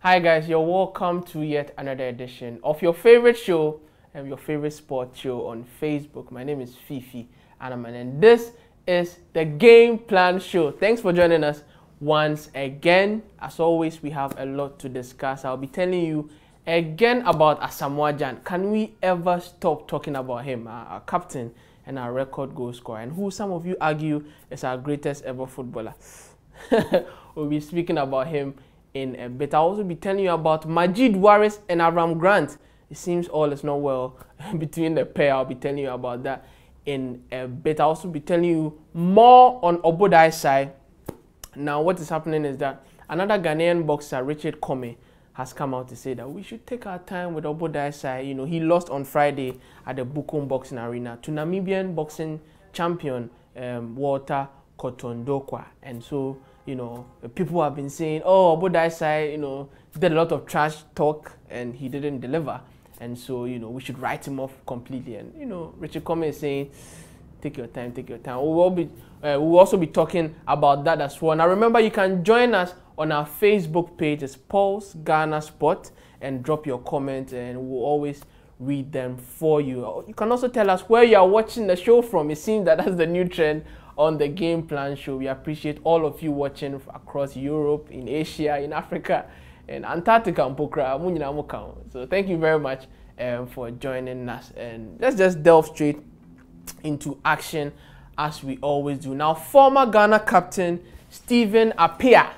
Hi guys, you're welcome to yet another edition of your favorite show and your favorite sports show on Facebook. My name is Fifi and this is the Game Plan Show. Thanks for joining us once again. As always, we have a lot to discuss. I'll be telling you again about Asamoah Gyan. Can we ever stop talking about him, our captain and our record goal scorer, and who some of you argue is our greatest ever footballer? We'll be speaking about him in a bit. I'll also be telling you about Majeed Waris and Aram Grant. It seems all is not well between the pair. I'll be telling you about that in a bit. I'll also be telling you more on Obodai's side. Now, what is happening is that another Ghanaian boxer, Richard Commey, has come out to say that we should take our time with Obodai's side. You know, he lost on Friday at the Bukom Boxing Arena to Namibian boxing champion Walter Kotondokwa. And so, you know, people have been saying, oh, Obodai's side, you know, did a lot of trash talk and he didn't deliver. And so, you know, we should write him off completely. And, you know, Richard Commey is saying, take your time, take your time. We'll also be talking about that as well. Now, remember, you can join us on our Facebook page. It's Pulse Ghana Sport, and drop your comments and we'll always read them for you. You can also tell us where you are watching the show from. It seems that that's the new trend on the Game Plan Show. We appreciate all of you watching across Europe, in Asia, in Africa, and Antarctica and Pokra. So thank you very much for joining us. And let's just delve straight into action as we always do. Now, former Ghana captain Stephen Appiah,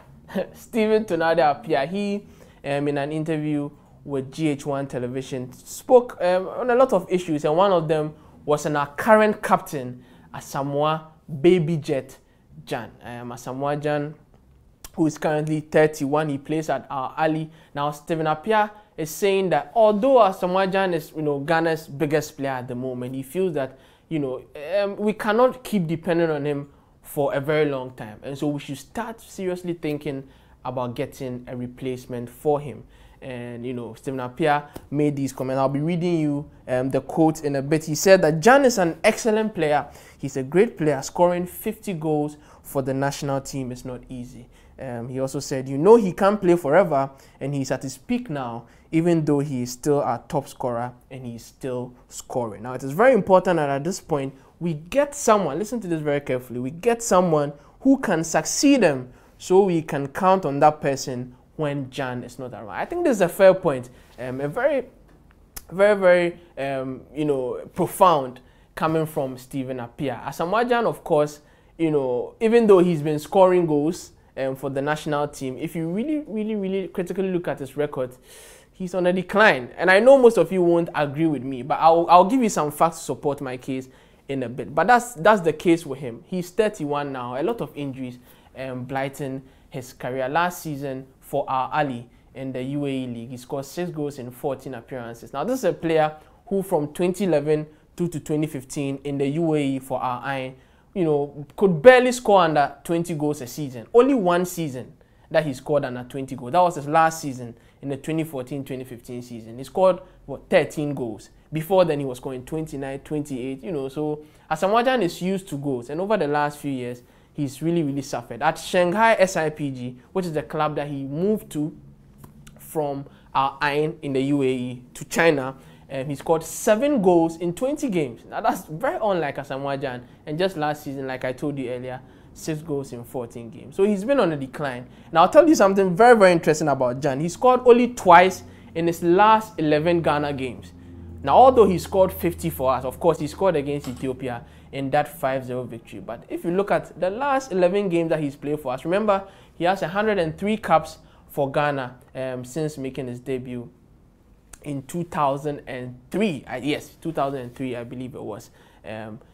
Stephen Tonade Appiah, he in an interview with GH1 television spoke on a lot of issues, and one of them was on our current captain, Asamoah Baby Jet Gyan. Asamoah Gyan, who is currently 31, he plays at Al Ali. Now, Stephen Appiah is saying that although Asamoah Gyan is, you know, Ghana's biggest player at the moment, he feels that, you know, we cannot keep depending on him for a very long time, and so we should start seriously thinking about getting a replacement for him. And, you know, Stephen Appiah made these comments. I'll be reading you the quote in a bit. He said that Gyan is an excellent player. He's a great player. Scoring 50 goals for the national team is not easy. He also said, you know, he can't play forever, and he's at his peak now, even though he is still our top scorer and he's still scoring. Now, it is very important that at this point, we get someone, listen to this very carefully, we get someone who can succeed him so we can count on that person when Gyan is not around. I think this is a fair point, a very, you know, profound coming from Stephen Appiah. Asamoah Gyan, of course, you know, even though he's been scoring goals for the national team, if you really critically look at his record, he's on a decline. And I know most of you won't agree with me, but I'll give you some facts to support my case in a bit. But that's the case with him. He's 31 now, a lot of injuries blighting his career. Last season for Al Ali in the UAE League, he scored 6 goals in 14 appearances. Now, this is a player who from 2011 to 2015 in the UAE for Al Ain, you know, could barely score under 20 goals a season. Only one season that he scored under 20 goals. That was his last season in the 2014-2015 season. He scored, what, 13 goals. Before then, he was scoring 29, 28, you know. So, Asamoah Gyan is used to goals. And over the last few years, he's really suffered. At Shanghai SIPG, which is the club that he moved to from Al Ain in the UAE to China, he scored 7 goals in 20 games. Now, that's very unlike Asamoah Gyan. And just last season, like I told you earlier, 6 goals in 14 games. So he's been on a decline. Now, I'll tell you something very interesting about Gyan. He scored only twice in his last 11 Ghana games. Now, although he scored 50 for us, of course, he scored against Ethiopia in that 5-0 victory. But if you look at the last 11 games that he's played for us, remember, he has 103 caps for Ghana since making his debut in 2003. Yes, 2003, I believe it was.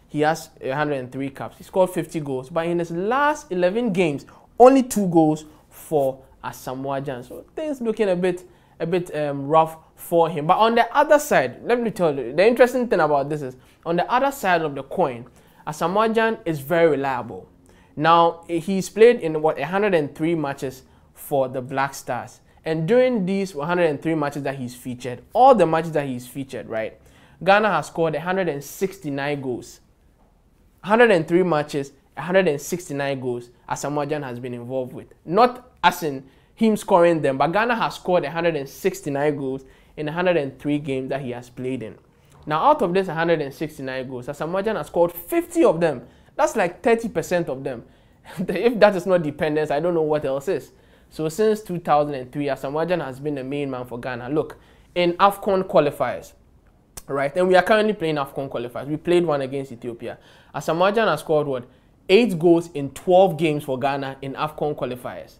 He has 103 caps. He scored 50 goals. But in his last 11 games, only 2 goals for Asamoah Gyan. So things looking a bit rough for him. But on the other side, let me tell you, the interesting thing about this is, on the other side of the coin, Asamoah Gyan is very reliable. Now, he's played in, what, 103 matches for the Black Stars. And during these 103 matches that he's featured, all the matches that he's featured, right, Ghana has scored 169 goals. 103 matches, 169 goals Asamoah Gyan has been involved with. Not as in him scoring them, but Ghana has scored 169 goals in 103 games that he has played in. Now, out of this 169 goals, Asamoah Gyan has scored 50 of them. That's like 30% of them. If that is not dependence, I don't know what else is. So since 2003, Asamoah Gyan has been the main man for Ghana. Look, in AFCON qualifiers, right? And we are currently playing AFCON qualifiers. We played one against Ethiopia. Asamoah Gyan has scored what? 8 goals in 12 games for Ghana in AFCON qualifiers.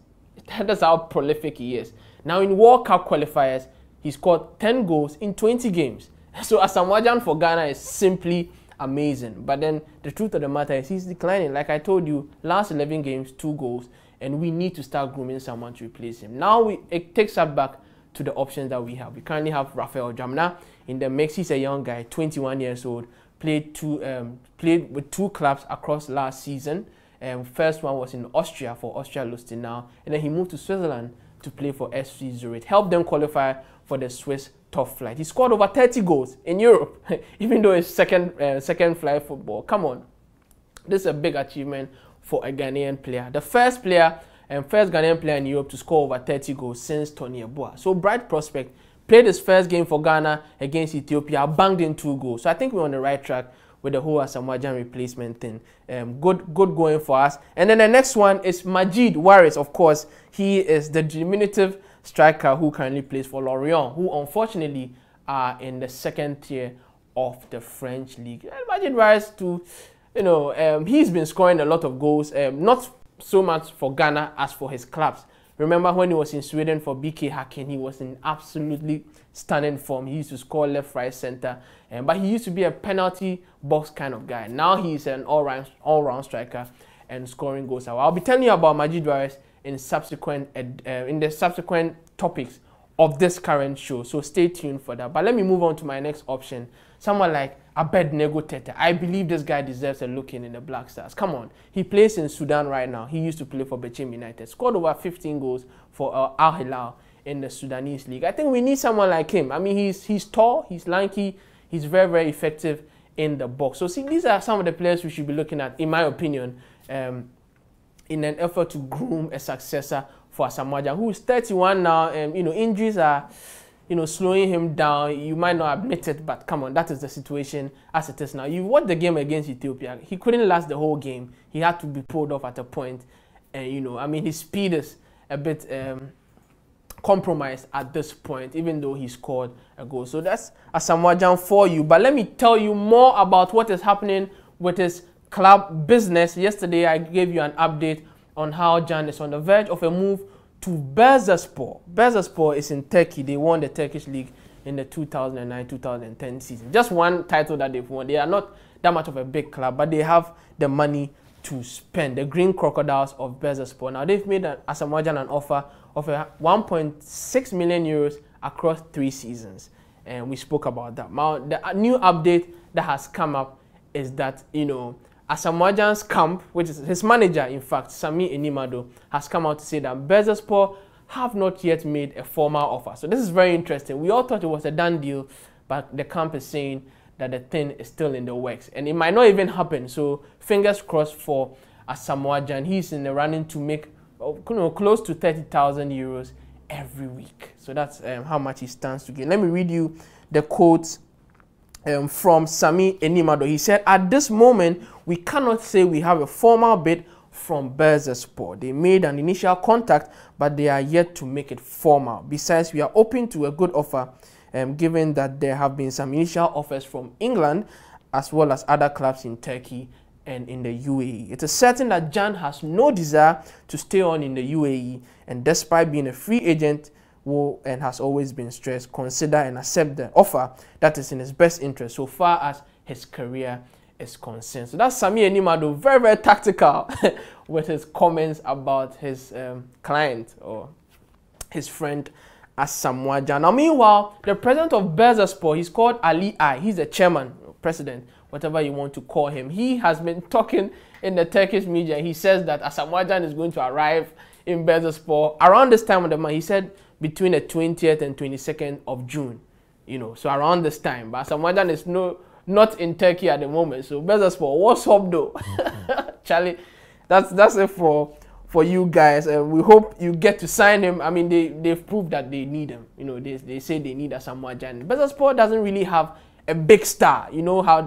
That's how prolific he is. Now in World Cup qualifiers, he scored 10 goals in 20 games. So Asamoah Gyan for Ghana is simply amazing. But then the truth of the matter is he's declining. Like I told you, last 11 games, 2 goals. And we need to start grooming someone to replace him. Now it takes us back to the options that we have. We currently have Raphael Jamna in the mix. He's a young guy, 21 years old. Played with 2 clubs across last season. First one was in Austria for Austria Lustenau, and then he moved to Switzerland to play for SV Zurich. Helped them qualify for the Swiss top flight. He scored over 30 goals in Europe, even though it's second flight football. Come on, this is a big achievement for a Ghanaian player. The first player and first Ghanaian player in Europe to score over 30 goals since Tony Yeboah. So bright prospect. Played his first game for Ghana against Ethiopia, banged in 2 goals. So I think we're on the right track with the whole Asamoah Gyan replacement thing. Good going for us. And then the next one is Majeed Waris. Of course, he is the diminutive striker who currently plays for Lorient, who unfortunately are in the 2nd tier of the French league. And Majeed Waris, he's been scoring a lot of goals, not so much for Ghana as for his clubs. Remember when he was in Sweden for BK Häcken, he was in absolutely stunning form. He used to score left, right, center, but he used to be a penalty box kind of guy. Now he's an all-round striker and scoring goals. I'll be telling you about Majeed Waris in the subsequent topics of this current show, so stay tuned for that. But let me move on to my next option. Someone like Abednego Tete. I believe this guy deserves a look in the Black Stars. Come on. He plays in Sudan right now. He used to play for Bechem United. Scored over 15 goals for Al Hilal in the Sudanese league. I think we need someone like him. I mean, he's tall, he's lanky, he's very, very effective in the box. So see, these are some of the players we should be looking at, in my opinion, in an effort to groom a successor for Asamoah Gyan, who is 31 now. Injuries are slowing him down. You might not admit it, but come on, that is the situation as it is now. You watched the game against Ethiopia. He couldn't last the whole game. He had to be pulled off at a point. And, his speed is a bit compromised at this point, even though he scored a goal. So that's Asamoah Gyan for you. But let me tell you more about what is happening with his club business. Yesterday, I gave you an update on how Gyan is on the verge of a move to Bursaspor. Bursaspor is in Turkey. They won the Turkish league in the 2009-2010 season. Just one title that they've won. They are not that much of a big club, but they have the money to spend. The Green Crocodiles of Bursaspor. Now, they've made Asamoah Gyan an offer of 1.6 million euros across 3 seasons. And we spoke about that. Now, the new update that has come up is that, Asamoah Gyan's camp, which is his manager, in fact, Sami Enimado, has come out to say that Bursaspor have not yet made a formal offer. So this is very interesting. We all thought it was a done deal, but the camp is saying that the thing is still in the works. And it might not even happen. So fingers crossed for Asamoah Gyan. He's in the running to make close to 30,000 euros every week. So that's how much he stands to get. Let me read you the quotes from Sami Enimado. He said, "At this moment, we cannot say we have a formal bid from Bursaspor. They made an initial contact, but they are yet to make it formal. Besides, we are open to a good offer, given that there have been some initial offers from England, as well as other clubs in Turkey and in the UAE. It is certain that Gyan has no desire to stay on in the UAE, and despite being a free agent, and has always been stressed, consider and accept the offer that is in his best interest so far as his career is concerned." So that's Sami Enimado, very, very tactical with his comments about his client or his friend Asamoah Gyan. Now, meanwhile, the president of Bursaspor, he's called Ali I. He's the chairman, president, whatever you want to call him. He has been talking in the Turkish media. He says that Asamoah Gyan is going to arrive in Bursaspor around this time of the month. He said between the 20th and 22nd of June, so around this time. But Asamoah Gyan is not in Turkey at the moment. So Bursaspor, what's up though? Charlie, that's it for for you guys. We hope you get to sign him. I mean, they've proved that they need him. You know, they say they need Asamoah Gyan. Sport doesn't really have a big star. You know how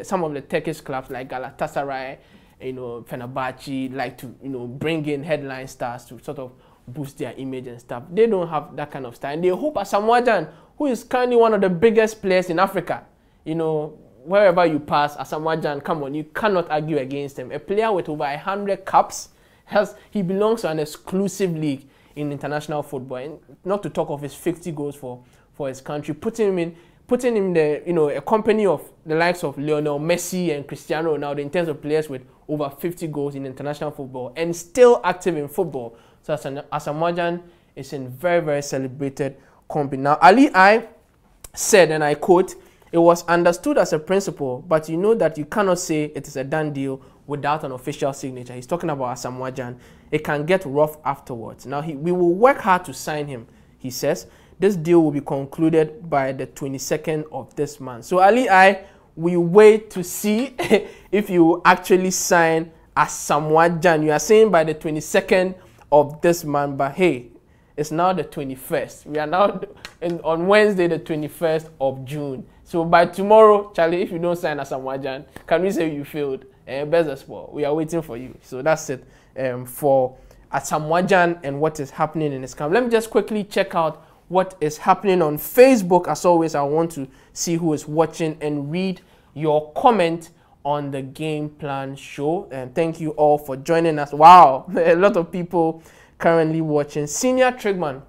some of the Turkish clubs like Galatasaray, you know, Fenerbahce like to, you know, bring in headline stars to sort of boost their image and stuff. They don't have that kind of star, and they hope Asamoah Gyan, who is currently one of the biggest players in Africa, you know, wherever you pass, Asamoah Gyan, come on, you cannot argue against him. A player with over 100 caps, he belongs to an exclusive league in international football, and not to talk of his 50 goals for his country, putting him in the, you know, a company of the likes of Lionel Messi and Cristiano Ronaldo in terms of players with over 50 goals in international football and still active in football. So Asamoah Gyan is in very, very celebrated company. Now, Ali I said, and I quote, "It was understood as a principle, but you know that you cannot say it is a done deal without an official signature." He's talking about Asamoah Gyan. It can get rough afterwards. Now, we will work hard to sign him, he says. This deal will be concluded by the 22nd of this month. So, Ali we wait to see if you actually sign Asamoah Gyan. You are saying by the 22nd of this month, but hey, it's now the 21st. We are now on Wednesday, the 21st of June. So by tomorrow, Charlie, if you don't sign Asamoah Gyan, can we say you failed? Best Sport, we are waiting for you. So that's it for Asamoah Gyan and what is happening in his camp. Let me just quickly check out what is happening on Facebook. As always, I want to see who is watching and read your comment on the Game Plan Show. And thank you all for joining us. Wow, a lot of people currently watching. Senior Trigman,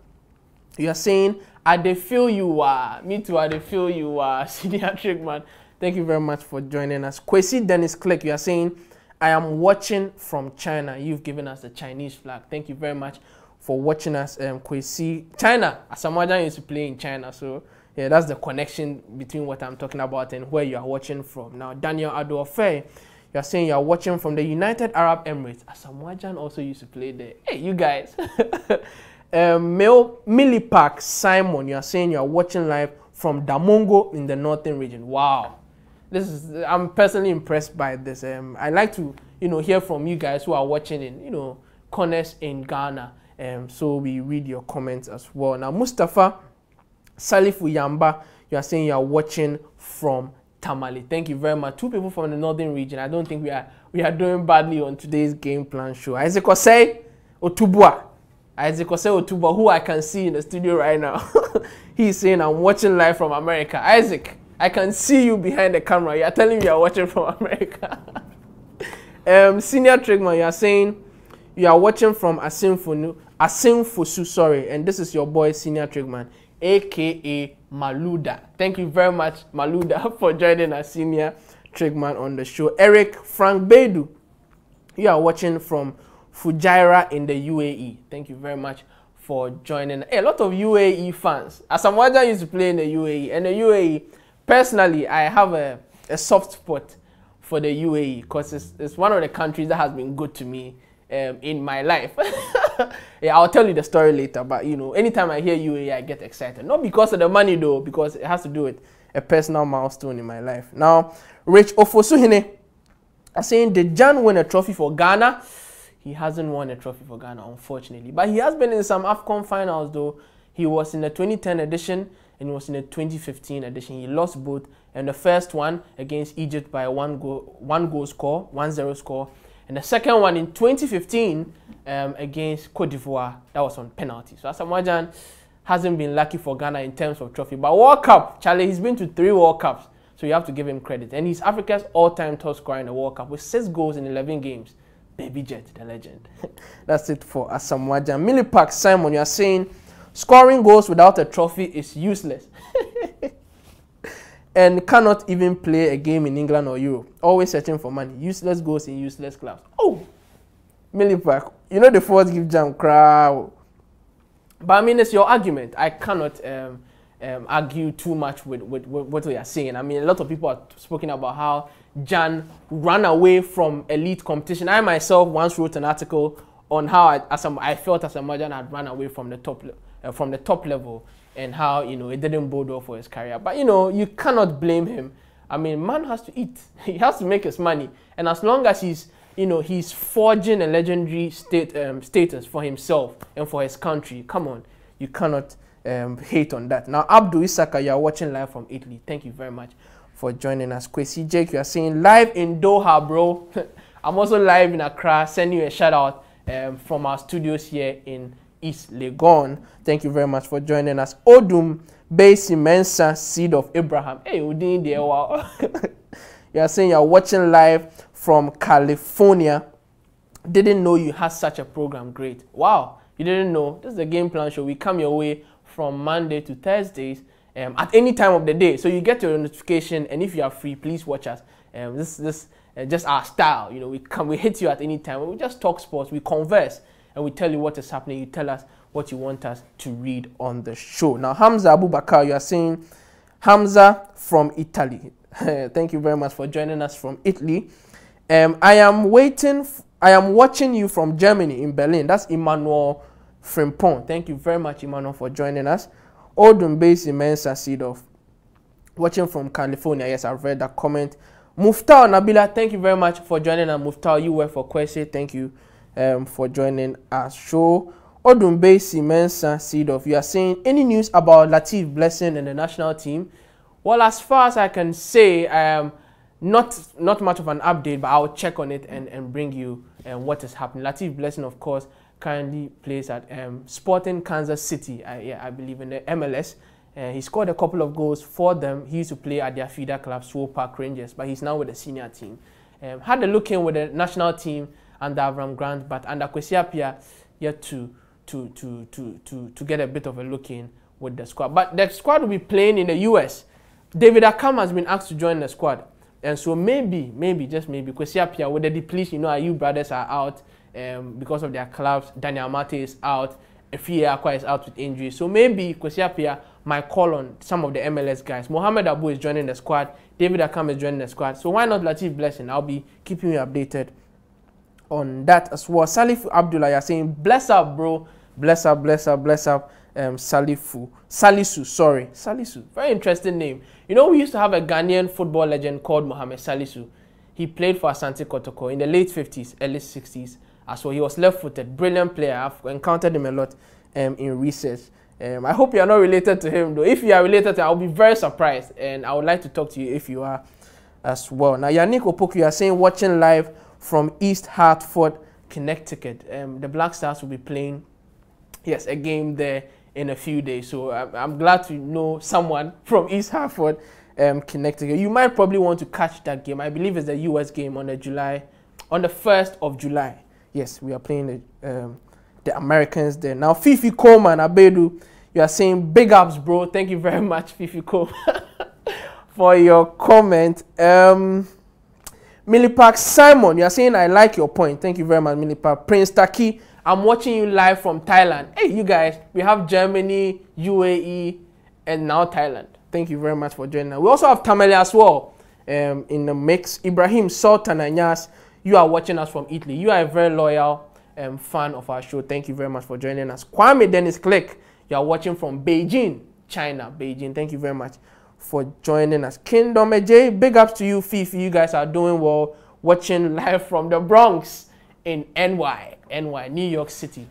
you are saying, "I dey feel you are." Me too, I dey feel you are. Senior Trigman, thank you very much for joining us. Kwesi Dennis Click, you are saying, "I am watching from China." You've given us the Chinese flag. Thank you very much for watching us. Kwesi, China. Asamoah Gyan used to play in China, so yeah, that's the connection between what I'm talking about and where you are watching from. Now, Daniel Adofe, you are saying you are watching from the United Arab Emirates. Asamoah Gyan also used to play there. Hey, you guys. Millipark Simon, you are saying you are watching live from Damongo in the northern region. Wow, I'm personally impressed by this. I like to, you know, hear from you guys who are watching in, you know, corners in Ghana. So we read your comments as well. Now, Mustafa Salifu Yamba, you are saying you are watching from Tamale. Thank you very much. Two people from the northern region. I don't think we are doing badly on today's Game Plan Show. Isaac Osei Otubwa, who I can see in the studio right now. He's saying, "I'm watching live from America." Isaac, I can see you behind the camera. You are telling me you are watching from America. Senior Trigman, you are saying you are watching from Asimfosu, sorry, and this is your boy Senior Trigman, aka Maluda. Thank you very much, Maluda, for joining us, Senior Trigman, on the show. Eric Frank Bedu, you are watching from Fujairah in the UAE. Thank you very much for joining. Hey, a lot of UAE fans. Asamoah Gyan used to play in the UAE, and the UAE, personally, I have a soft spot for the UAE because it's one of the countries that has been good to me in my life. Yeah, I'll tell you the story later, but you know, anytime I hear UAE, I get excited. Not because of the money though, because it has to do with a personal milestone in my life. Now, Rich Ofosuhine are saying, "Did Gyan win a trophy for Ghana?" He hasn't won a trophy for Ghana, unfortunately. But he has been in some AFCON finals though. He was in the 2010 edition and he was in the 2015 edition. He lost both, and the first one against Egypt by a 1-0 score. And the second one in 2015 against Cote d'Ivoire, that was on penalty. So Asamoah Gyan hasn't been lucky for Ghana in terms of trophy. But World Cup, Charlie, he's been to 3 World Cups. So you have to give him credit. And he's Africa's all-time top scorer in the World Cup with 6 goals in 11 games. Baby Jet, the legend. That's it for Asamoah Gyan. Millipark Simon, you are saying scoring goals without a trophy is useless. And cannot even play a game in England or Europe. Always searching for money. Useless goals in useless clubs. Oh, Millipark, you know the first give Gyan crowd. But I mean, it's your argument. I cannot argue too much with what we are saying. I mean, a lot of people are speaking about how Gyan ran away from elite competition. I myself once wrote an article on how I felt Asamoah Gyan had run away from the top level, and how, you know, it didn't bode well for his career. But, you know, you cannot blame him. I mean, man has to eat. He has to make his money. And as long as he's you know, he's forging a legendary status for himself and for his country. Come on, you cannot hate on that. Now, Abdul Isaka, you are watching live from Italy. Thank you very much for joining us. Kwesi Jake, you are saying live in Doha, bro. I'm also live in Accra. Send you a shout out from our studios here in East Legon. Thank you very much for joining us. Odum Basi Mensa, seed of Abraham. Hey, Udin there. Wow. You are saying you are watching live from California. Didn't know you had such a program. Great. Wow. You didn't know. This is the Game Plan Show. We come your way from Monday to Thursdays at any time of the day. So you get your notification, and if you are free, please watch us. This just our style. You know, we hit you at any time. We just talk sports. We converse, and we tell you what is happening. You tell us what you want us to read on the show. Now, Hamza Abubakar, you are saying Hamza from Italy. Thank you very much for joining us from Italy. I am watching you from Germany in Berlin. That's Emmanuel Frimpong. Thank you very much, Emmanuel, for joining us. Odun Base Mensa Seedoff, watching from California. Yes, I've read that comment. Muftar Nabila, thank you very much for joining us. Muftar, you were for Kwesi. Thank you for joining our show. Odun Base Mensa Seedoff, you are saying any news about Latif Blessing and the national team? Well, as far as I can say, not much of an update, but I'll check on it and bring you what is happening. Latif Blessing, of course, currently plays at Sporting Kansas City, I believe, in the MLS. He scored a couple of goals for them. He used to play at their feeder club, Swope Park Rangers, but he's now with the senior team. Had a look in with the national team under Avram Grant, but under Kwesi Appiah, yet to get a bit of a look in with the squad. But the squad will be playing in the US. David Akam has been asked to join the squad. And so maybe, just maybe, Kwesi Appiah, with the depletion, you know, Ayu brothers are out because of their clubs. Daniel Mate is out. Appiah is out with injury. So maybe Kwesi Appiah might call on some of the MLS guys. Mohamed Abu is joining the squad. David Akam is joining the squad. So why not Latif Blessing? I'll be keeping you updated on that as well. Salif Abdullah, you're saying, bless up, bro. Bless up, bless up, bless up. Salisu, very interesting name. You know, we used to have a Ghanaian football legend called Mohamed Salisu. He played for Asante Kotoko in the late 50s, early 60s as well. He was left-footed, brilliant player. I've encountered him a lot in research. I hope you are not related to him though. If you are related to him, I'll be very surprised, and I would like to talk to you if you are as well. Now, Yannick Opoku, you are saying watching live from East Hartford, Connecticut. The Black Stars will be playing, yes, a game there in a few days. So I'm glad to know someone from East Hartford, Connecticut. You might probably want to catch that game. I believe it's the US game on the 1st of July. Yes, we are playing the Americans there. Now, Fifi Coleman, Abedu, you are saying big ups, bro. Thank you very much, Fifi Coleman, for your comment. Millipark Simon, you are saying I like your point. Thank you very much, Millipark. Prince Taki, I'm watching you live from Thailand. Hey, you guys, we have Germany, UAE, and now Thailand. Thank you very much for joining us. We also have Tamale as well in the mix. Ibrahim Sultan Anyas, you are watching us from Italy. You are a very loyal fan of our show. Thank you very much for joining us. Kwame Dennis Click, you are watching from Beijing, China. Beijing, thank you very much for joining us. Kingdom AJ, big ups to you, Fifi. You guys are doing well. Watching live from the Bronx in NY, New York City.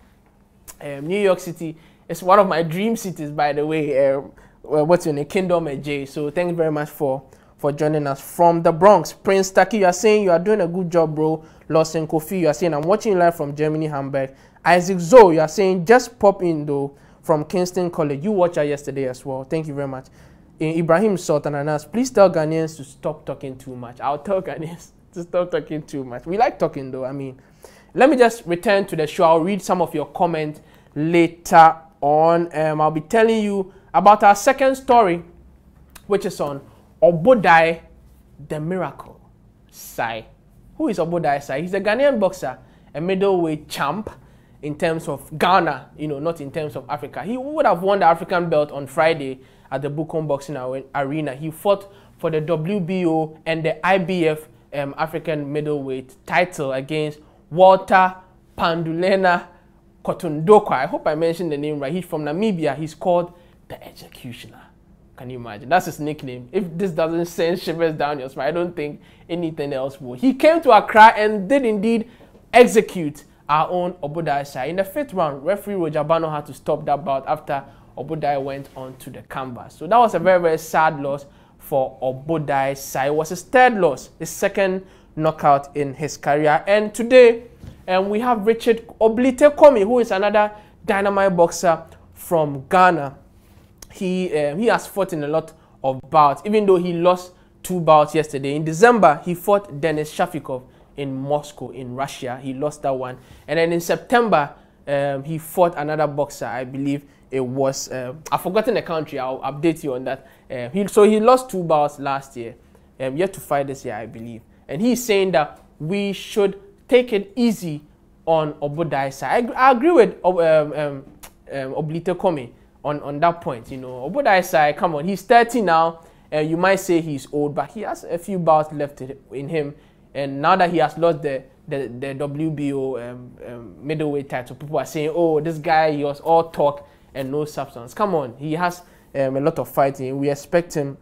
New York City is one of my dream cities, by the way. What's your name? Kingdom AJ. So thanks very much for joining us from the Bronx. Prince Taki, you are saying you are doing a good job, bro. Lawson Kofi, you are saying I'm watching you live from Germany, Hamburg. Isaac Zoe, you are saying just pop in though from Kingston College. You watched her yesterday as well. Thank you very much. Ibrahim Sultan Anas, please tell Ghanaians to stop talking too much. I'll tell Ghanaians to stop talking too much. We like talking though. I mean, let me just return to the show. I'll read some of your comments later on. I'll be telling you about our second story, which is on Obodai the Miracle Sai. Who is Obodai Sai? He's a Ghanaian boxer, a middleweight champ in terms of Ghana, you know, not in terms of Africa. He would have won the African belt on Friday at the Bukom Boxing Arena. He fought for the WBO and the IBF African middleweight title against Walter Pandulena Kotundokwa. I hope I mentioned the name right. He's from Namibia. He's called the Executioner. Can you imagine? That's his nickname. If this doesn't send shivers down your spine, I don't think anything else will. He came to Accra and did indeed execute our own Obodai. In the 5th round, referee Roger Bano had to stop that bout after Obodai went on to the canvas. So that was a very, very sad loss for Obodai. It was his 3rd loss, his 2nd knockout in his career. And today, we have Richard Oblite Commey, who is another dynamite boxer from Ghana. He has fought in a lot of bouts, even though he lost 2 bouts yesterday. In December, he fought Denis Shafikov in Moscow, in Russia. He lost that one. And then in September, he fought another boxer. I believe it was, I've forgotten the country. I'll update you on that. So he lost 2 bouts last year. Yet to fight this year, I believe. And he's saying that we should take it easy on Obodai. I agree with Oblite Commey on that point. You know, Obodai, come on, he's 30 now. You might say he's old, but he has a few bouts left in him. And now that he has lost the WBO middleweight title, people are saying, oh, this guy, he was all talk and no substance. Come on, he has a lot of fighting. We expect him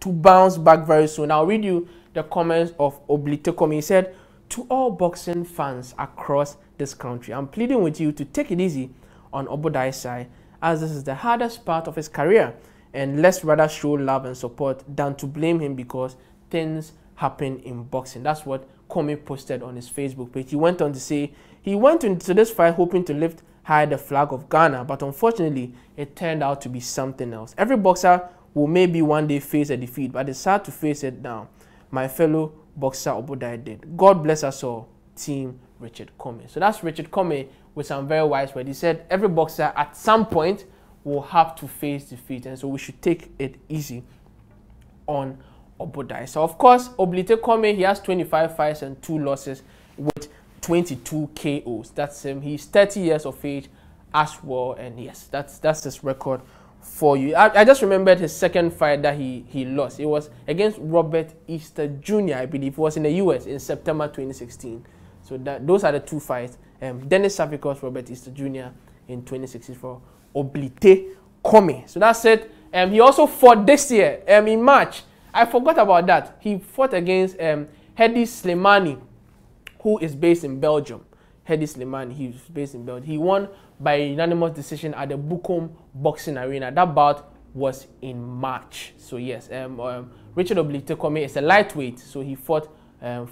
to bounce back very soon. I'll read you the comments of Oblite Commey. He said, to all boxing fans across this country, I'm pleading with you to take it easy on Obodai, as this is the hardest part of his career, and let's rather show love and support than to blame him because things happen in boxing. That's what Commey posted on his Facebook page. He went on to say he went into this fight hoping to lift high the flag of Ghana, but unfortunately it turned out to be something else. Every boxer will maybe one day face a defeat, but it's hard to face it now. My fellow boxer Obodai did. God bless us all. Team Richard Commey. So that's Richard Commey with some very wise words. He said every boxer at some point will have to face defeat, and so we should take it easy on Obodai. So of course, Oblite Commey, he has 25 fights and 2 losses with 22 KOs. That's him. He's 30 years of age as well, and yes, that's his record for you. I just remembered his 2nd fight that he lost. It was against Robert Easter Jr., I believe. It was in the US in September 2016. So those are the 2 fights. Denis Shafikov, Robert Easter Jr. in 2016 for Oblite Commey. So that's it. He also fought this year in March. I forgot about that. He fought against Hedi Slimani, who is based in Belgium. Hedi Slimani, he's based in Belgium. He won by unanimous decision at the Bukom Boxing Arena. That bout was in March. So yes, Richard Oblite Commey is a lightweight. So he fought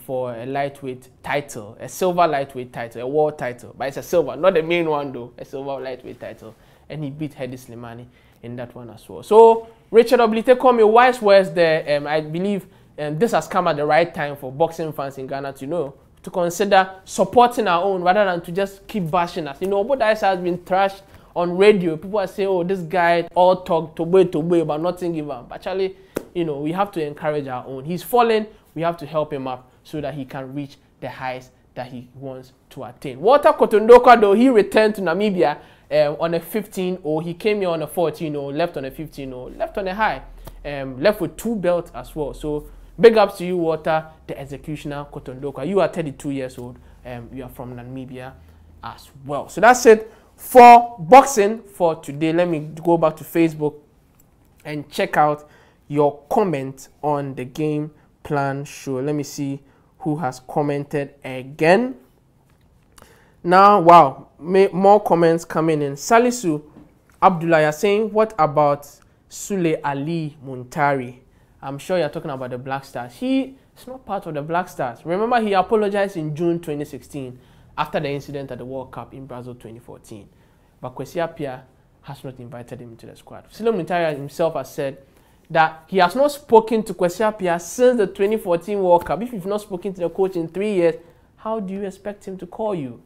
for a lightweight title, a silver lightweight title, a world title. But it's a silver, not the main one though, a silver lightweight title. And he beat Hedi Slimani in that one as well. So Richard Oblite Commey, wise words there. I believe this has come at the right time for boxing fans in Ghana to consider supporting our own rather than to just keep bashing us. You know, Obodai has been trashed on radio. People are saying, oh, this guy all talk to way, but nothing give up. But actually, you know, we have to encourage our own. He's fallen. We have to help him up so that he can reach the heights that he wants to attain. Walter Kotondokwa, though, he returned to Namibia on a 15-0. He came here on a 14-0, left on a 15-0, left on a high, left with 2 belts as well. So big ups to you, Walter, the executioner Kotondokwa. You are 32 years old. You are from Namibia as well. So that's it for boxing for today. Let me go back to Facebook and check out your comment on the game plan show. Let me see who has commented again. Now, wow, more comments coming in. Salisu Abdullah, you're saying, what about Sule Ali Muntari? I'm sure you're talking about the Black Stars. He is not part of the Black Stars. Remember, he apologized in June 2016 after the incident at the World Cup in Brazil 2014. But Kwesi Appiah has not invited him to the squad. Sule Muntari himself has said that he has not spoken to Kwesi Appiah since the 2014 World Cup. If you've not spoken to the coach in 3 years, how do you expect him to call you?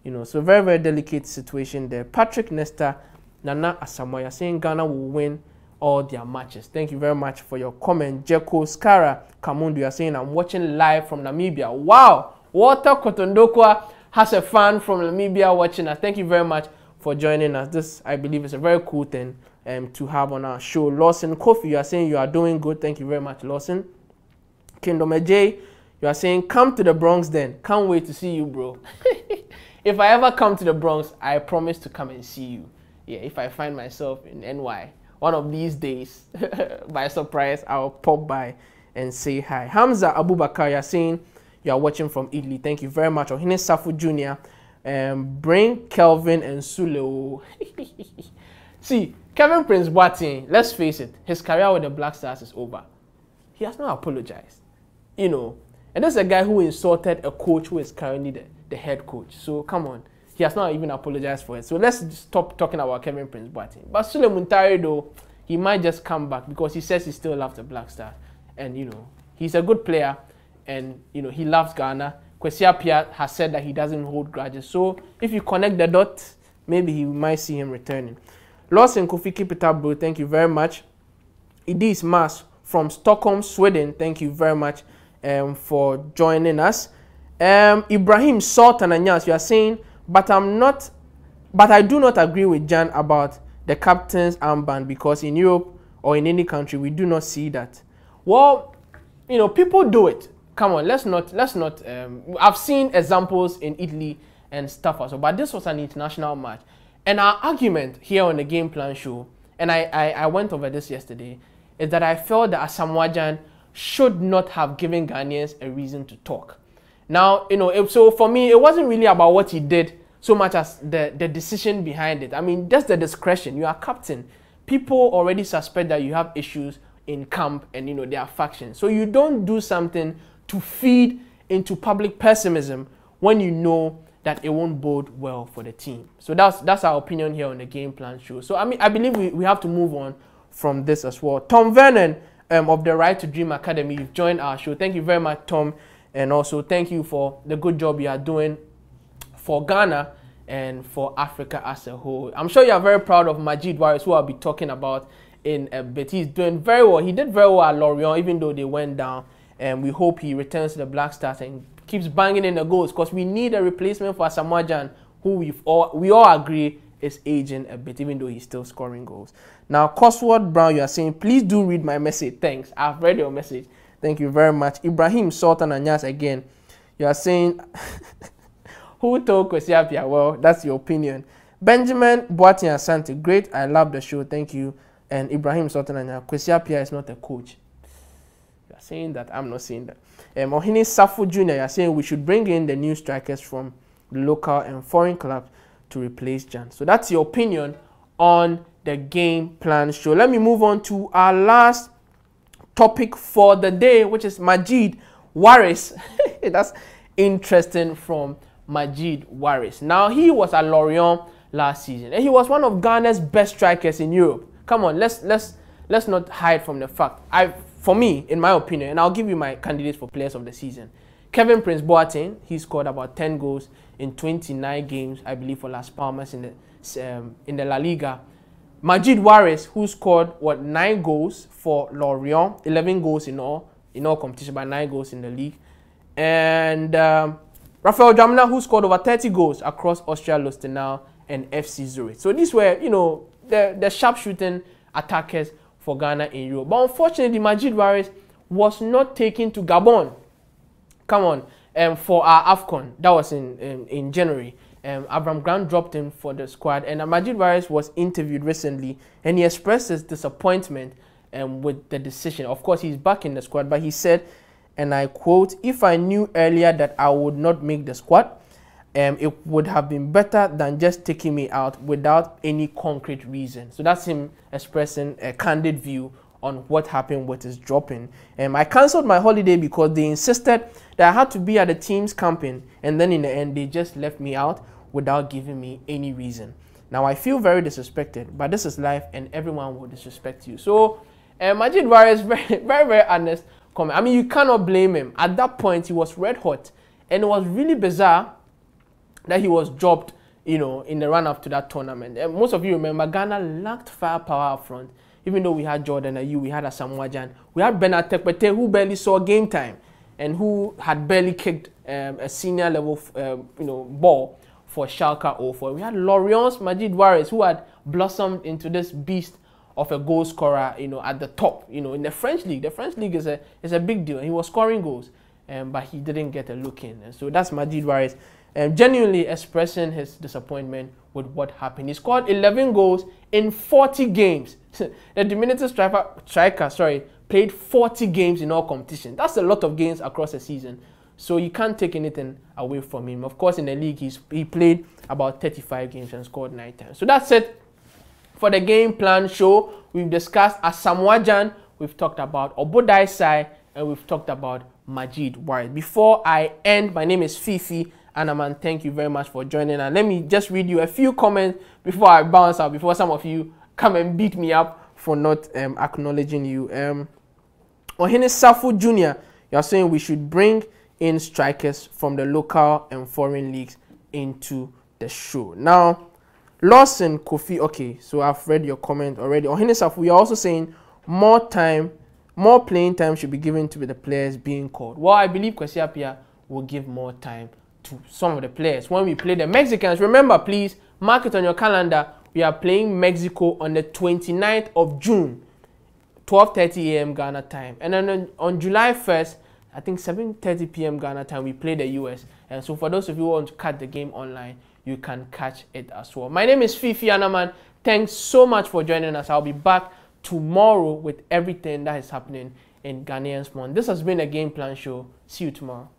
You know, so very, very delicate situation there. Patrick Nesta, Nana Asamoah, saying Ghana will win all their matches. Thank you very much for your comment. Jeko Skara Kamundu, you are saying, I'm watching live from Namibia. Wow! Walter Kotondokwa has a fan from Namibia watching us. Thank you very much for joining us. This, I believe, is a very cool thing to have on our show. Lawson Kofi, you are saying you are doing good. Thank you very much, Lawson. Kingdom J, you are saying, come to the Bronx then. Can't wait to see you, bro. If I ever come to the Bronx, I promise to come and see you. Yeah, if I find myself in NY one of these days, by surprise, I'll pop by and say hi. Hamza Abubakar, you're saying you are watching from Italy. Thank you very much. Ohine Safu Jr., bring Kelvin and Sule. See, Kevin Prince Boateng, let's face it, his career with the Black Stars is over. He has not apologized, you know. And that's a guy who insulted a coach who is currently the head coach. So come on, he has not even apologized for it. So let's stop talking about Kevin Prince Boateng. But Sule Muntari, though, he might just come back because he says he still loves the Black Stars. And, you know, he's a good player and, you know, he loves Ghana. Kwesi Appiah has said that he doesn't hold grudges. So if you connect the dots, maybe he might see him returning. Lawson Kofi, keep it up, bro. Thank you very much. Idis Mas from Stockholm, Sweden. Thank you very much for joining us. Ibrahim Sultan Anyas, you are saying, but I do not agree with Jan about the captain's armband because in Europe or in any country we do not see that. Well, you know, people do it. Come on, let's not. I've seen examples in Italy and stuff also, but this was an international match. And our argument here on the Game Plan show, and I went over this yesterday, is that I felt that Asamoah Gyan should not have given Ghanaians a reason to talk. Now, you know, so for me, it wasn't really about what he did so much as the decision behind it. I mean, just the discretion. You are captain. People already suspect that you have issues in camp and, you know, there are factions. So you don't do something to feed into public pessimism when you know that it won't bode well for the team. So that's our opinion here on the Game Plan show. So I mean, I believe we have to move on from this as well. Tom Vernon of the Right to Dream Academy, you've joined our show. Thank you very much, Tom, and also thank you for the good job you are doing for Ghana and for Africa as a whole. I'm sure you are very proud of Majeed Waris, who I'll be talking about in a bit. He's doing very well. He did very well at Lorient, even though they went down. And we hope he returns to the Black Stars and keeps banging in the goals, because we need a replacement for Asamoah Gyan, who we all agree is aging a bit, even though he's still scoring goals. Now, Cosworth Brown, you are saying, please do read my message. Thanks. I've read your message. Thank you very much. Ibrahim Sultan Anyas again. You are saying, who told Kwesi Appiah? Well, that's your opinion. Benjamin Boateng Asante, great. I love the show. Thank you. And Ibrahim Sultan Anyas, Kwesi Appiah is not a coach. You are saying that. I'm not saying that. Ohine Safu Jr., you are saying we should bring in the new strikers from the local and foreign clubs to replace Jan. So that's your opinion on the Game Plan show. Let me move on to our last topic for the day, which is Majeed Waris. That's interesting from Majeed Waris. Now, he was at Lorient last season, and he was one of Ghana's best strikers in Europe. Come on, let's not hide from the fact. For me, in my opinion, and I'll give you my candidates for players of the season. Kevin Prince Boateng, he scored about 10 goals in 29 games, I believe, for Las Palmas in the La Liga. Majeed Waris, who scored, 9 goals for Lorient, 11 goals in all competition, but 9 goals in the league. And Rafael Jamna, who scored over 30 goals across Austria Lustenau and FC Zurich. So these were, you know, the sharpshooting attackers for Ghana in Europe. But unfortunately, Majeed Waris was not taken to Gabon. Come on, for our AFCON. That was in January. Abraham Grant dropped him for the squad, and Majeed Waris was interviewed recently, and he expressed his disappointment with the decision. Of course, he's back in the squad, but he said, and I quote, "If I knew earlier that I would not make the squad, it would have been better than just taking me out without any concrete reason." So that's him expressing a candid view on what happened with his dropping. I cancelled my holiday because they insisted that I had to be at the team's camping, and then in the end, they just left me out without giving me any reason. Now, I feel very disrespected, but this is life, and everyone will disrespect you. So, Majeed Waris, very, very, very honest comment. I mean, you cannot blame him. At that point, he was red hot, and it was really bizarre that he was dropped, you know, in the run-up to that tournament. And most of you remember, Ghana lacked firepower up front. Even though we had Jordan Ayew, we had Asamoah Gyan, we had Bernard Tekpete, who barely saw game time and who had barely kicked a senior level, ball for Schalke 04. We had Lorient's Majeed Waris, who had blossomed into this beast of a goal scorer, you know, at the top, you know, in the French league. The French league is a big deal. He was scoring goals, but he didn't get a look in. And so that's Majeed Waris. genuinely expressing his disappointment with what happened. He scored 11 goals in 40 games. The diminutive striker, played 40 games in all competitions. That's a lot of games across a season. So you can't take anything away from him. Of course, in the league, he played about 35 games and scored 9 times. So that's it for the game plan show. We've discussed Asamoah Gyan, we've talked about Obodai Sai, and we've talked about Majeed Waris. Before I end, my name is Fifi, and Anaman, thank you very much for joining. And let me just read you a few comments before I bounce out, before some of you come and beat me up for not acknowledging you. Ohene Safu Jr., you're saying we should bring in strikers from the local and foreign leagues into the show. Now, Lawson Kofi, okay, so I've read your comment already. Ohene Safu, you're also saying more playing time should be given to the players being called. Well, I believe Kwesi Appiah will give more time to some of the players. When we play the Mexicans, remember, please, mark it on your calendar. We are playing Mexico on the 29th of June, 12:30 a.m. Ghana time. And then on July 1st, I think 7:30 p.m. Ghana time, we play the US. And so for those of you who want to catch the game online, you can catch it as well. My name is Fifi Anaman. Thanks so much for joining us. I'll be back tomorrow with everything that is happening in Ghanaian sport. This has been a Game Plan Show. See you tomorrow.